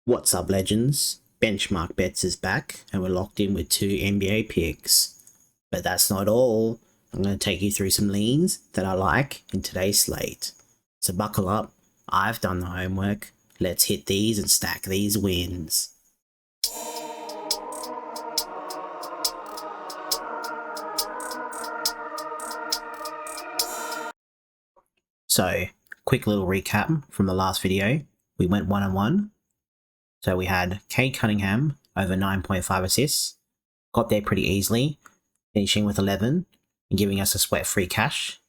What's up, legends? Benchmark Bets is back, and we're locked in with 2 NBA picks. But that's not all. I'm going to take you through some leans that I like in today's slate. So buckle up, I've done the homework. Let's hit these and stack these wins. So, quick little recap from the last video. We went 1-1. So we had Cade Cunningham over 9.5 assists. Got there pretty easily, finishing with 11 and giving us a sweat-free cash.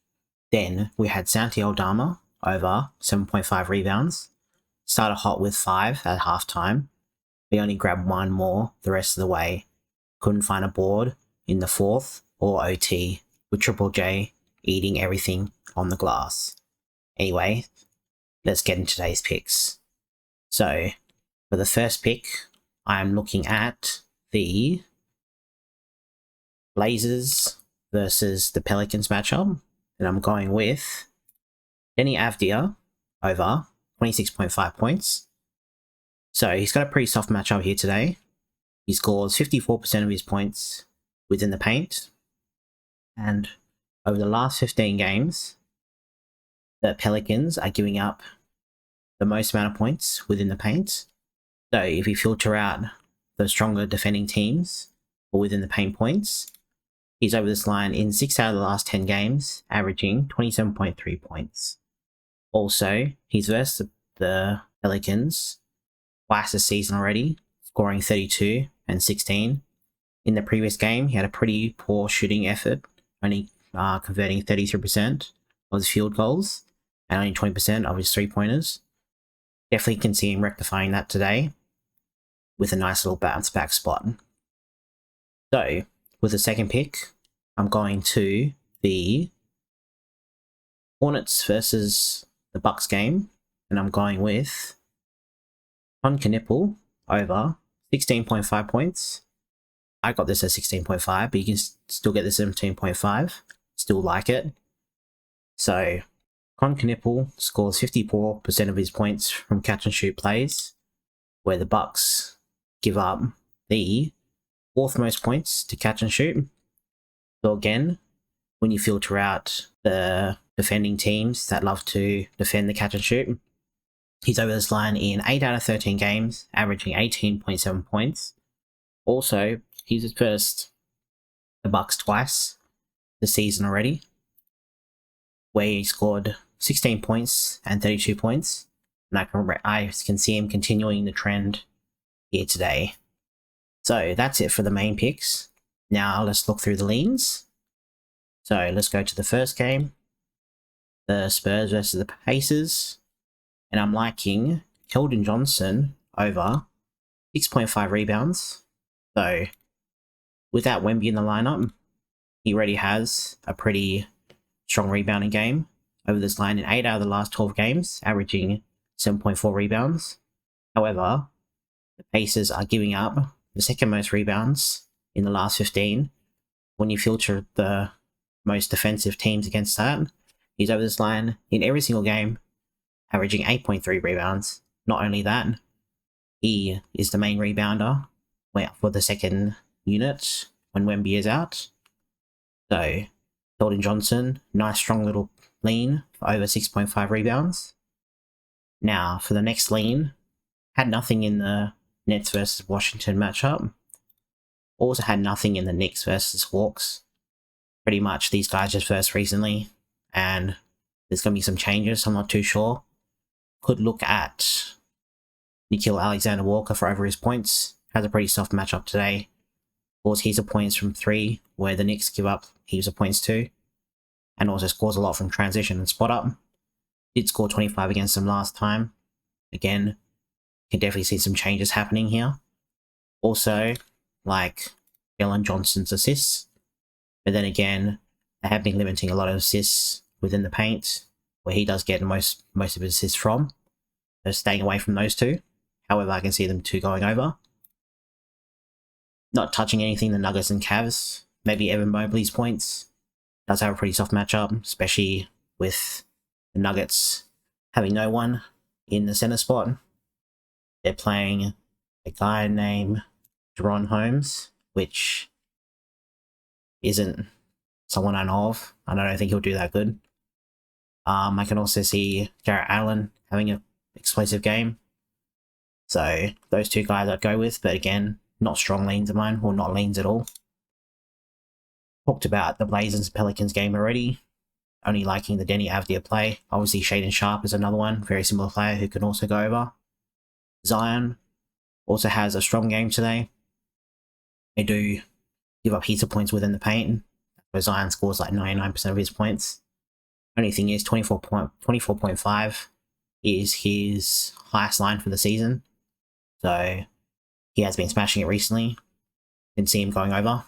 Then we had Santi Aldama over 7.5 rebounds. Started hot with 5 at halftime. We only grabbed 1 more the rest of the way. Couldn't find a board in the 4th or OT, with Triple J eating everything on the glass. Anyway, let's get into today's picks. So, for the first pick, I'm looking at the Blazers versus the Pelicans matchup, and I'm going with Denny Avdia over 26.5 points. So he's got a pretty soft matchup here today. He scores 54% of his points within the paint, and over the last 15 games, the Pelicans are giving up the most amount of points within the paint. So if you filter out the stronger defending teams or within the paint points, he's over this line in 6 out of the last 10 games, averaging 27.3 points. Also, he's versus the Pelicans twice this season already, scoring 32 and 16. In the previous game, he had a pretty poor shooting effort, only converting 33% of his field goals and only 20% of his three-pointers. Definitely can see him rectifying that today with a nice little bounce back spot. So, with the second pick, I'm going to the Hornets versus the Bucks game, and I'm going with Knipple over 16.5 points. I got this at 16.5, but you can still get this at 17.5. Still like it. So, Knipple scores 54% of his points from catch and shoot plays, where the Bucks give up the 4th most points to catch and shoot. So again, when you filter out the defending teams that love to defend the catch and shoot, he's over this line in 8 out of 13 games, averaging 18.7 points. Also, he's versed the Bucks twice this season already, where he scored 16 points and 32 points. And I can see him continuing the trend here today. So that's it for the main picks. Now let's look through the leans. So let's go to the first game, the Spurs versus the Pacers, and I'm liking Keldon Johnson over 6.5 rebounds. So without Wemby in the lineup, he already has a pretty strong rebounding game over this line in 8 out of the last 12 games, averaging 7.4 rebounds. However, the Pacers are giving up the second most rebounds in the last 15. When you filter the most defensive teams against that, he's over this line in every single game, averaging 8.3 rebounds. Not only that, he is the main rebounder for the second unit when Wemby is out. So, Keldon Johnson, nice strong little lean for over 6.5 rebounds. Now, for the next lean, had nothing in the Nets versus Washington matchup. Also had nothing in the Knicks versus Hawks. Pretty much these guys just versed recently, and there's going to be some changes, I'm not too sure. Could look at Nickeil Alexander-Walker for over his points. Has a pretty soft matchup today. Scores heaps of points from 3, where the Knicks give up heaps of points too. And also scores a lot from transition and spot up. Did score 25 against them last time. Again, can definitely see some changes happening here. Also, like Jalen Johnson's assists. But then again, they have been limiting a lot of assists within the paint, where he does get most of his assists from. So staying away from those two. However, I can see them two going over. Not touching anything, the Nuggets and Cavs. Maybe Evan Mobley's points. Does have a pretty soft matchup, especially with the Nuggets having no one in the center spot. they're playing a guy named Deron Holmes, which isn't someone I know of. I don't think he'll do that good. I can also see Jarrett Allen having an explosive game. So those two guys I'd go with, but again, not strong leans of mine, or not leans at all. Talked about the Blazers Pelicans game already. Only liking the Denny Avdia play. Obviously, Shaden Sharp is another one, very similar player who can also go over. Zion also has a strong game today. They do give up heaps of points within the paint, where Zion scores like 99% of his points. Only thing is 24.5 is his highest line for the season. So he has been smashing it recently. Didn't see him going over.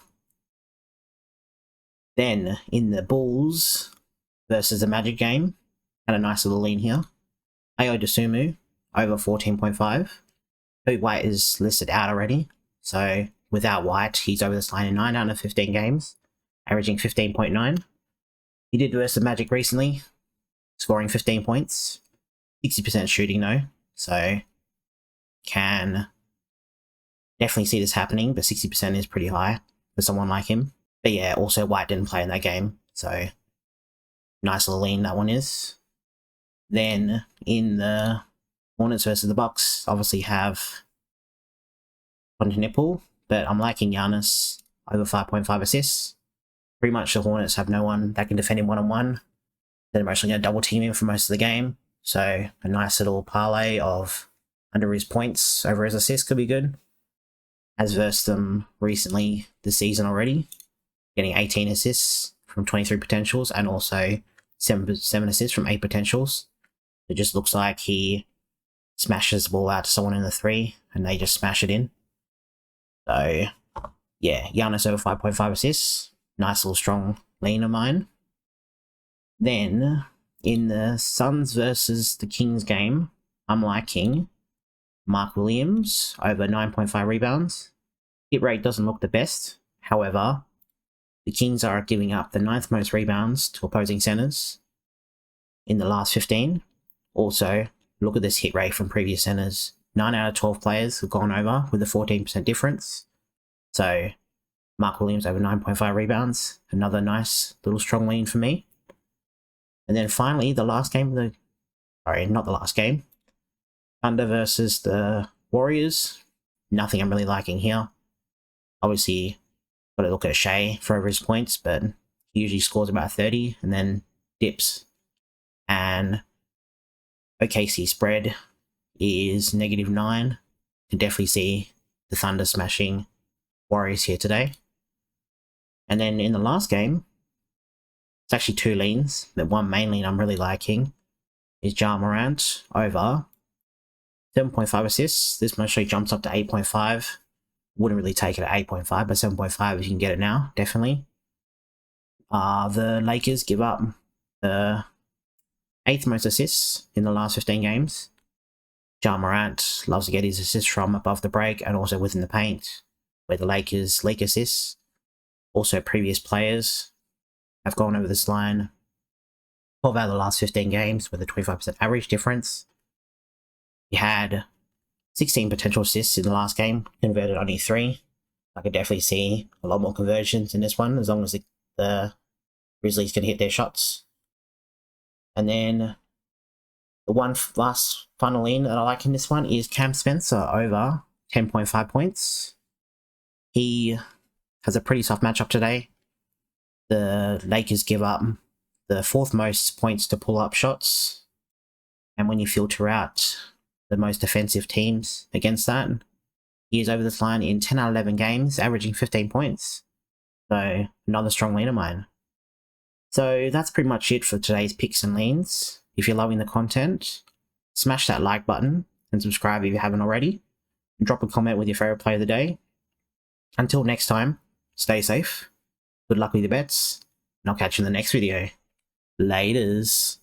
Then in the Bulls versus the Magic game, had a nice little lean here. Ayo Dosunmu over 14.5. Kobe White is listed out already. So without White, he's over this line in 9 out of 15 games, averaging 15.9. He did versus the Magic recently, scoring 15 points. 60% shooting though, so can definitely see this happening, but 60% is pretty high for someone like him. But yeah, also White didn't play in that game, so nice little lean that one is. Then in the Hornets versus the Bucks, obviously have Nipple, but I'm liking Giannis over 5.5 assists. Pretty much the Hornets have no one that can defend him one-on-one. They're mostly going to double team him for most of the game. So a nice little parlay of under his points over his assists could be good. Has versed them recently this season already, getting 18 assists from 23 potentials and also 7 assists from 8 potentials. It just looks like he smashes the ball out to someone in the 3 and they just smash it in. So yeah, Giannis over 5.5 assists. Nice little strong lean of mine. Then in the Suns versus the Kings game, I'm liking Mark Williams over 9.5 rebounds. Hit rate doesn't look the best. However, the Kings are giving up the 9th most rebounds to opposing centers in the last 15. Also, look at this hit rate from previous centers. 9 out of 12 players have gone over with a 14% difference. So Mark Williams over 9.5 rebounds. Another nice little strong lean for me. And then finally, the last game of the... Sorry, not the last game. Thunder versus the Warriors. Nothing I'm really liking here. Obviously, got to look at Shea for over his points, but he usually scores about 30 and then dips. And OKC spread is -9. Can definitely see the Thunder smashing Warriors here today. And then in the last game, it's actually 2 leans. The one main lean I'm really liking is Ja Morant over 7.5 assists. This mostly jumps up to 8.5. Wouldn't really take it at 8.5, but 7.5 if you can get it now, definitely. The Lakers give up the 8th most assists in the last 15 games. Ja Morant loves to get his assists from above the break and also within the paint, where the Lakers leak assists. Also, previous players have gone over this line 12 out of the last 15 games with a 25% average difference. He had 16 potential assists in the last game, converted only 3. I could definitely see a lot more conversions in this one, as long as the Grizzlies can hit their shots. And then the one last final lean that I like in this one is Cam Spencer over 10.5 points. He has a pretty soft matchup today. The Lakers give up the 4th most points to pull up shots. And when you filter out the most defensive teams against that, he is over this line in 10 out of 11 games, averaging 15 points. So another strong lean of mine. So that's pretty much it for today's picks and leans. If you're loving the content, smash that like button and subscribe if you haven't already. And drop a comment with your favorite play of the day. Until next time, stay safe, good luck with your bets, and I'll catch you in the next video. Laters.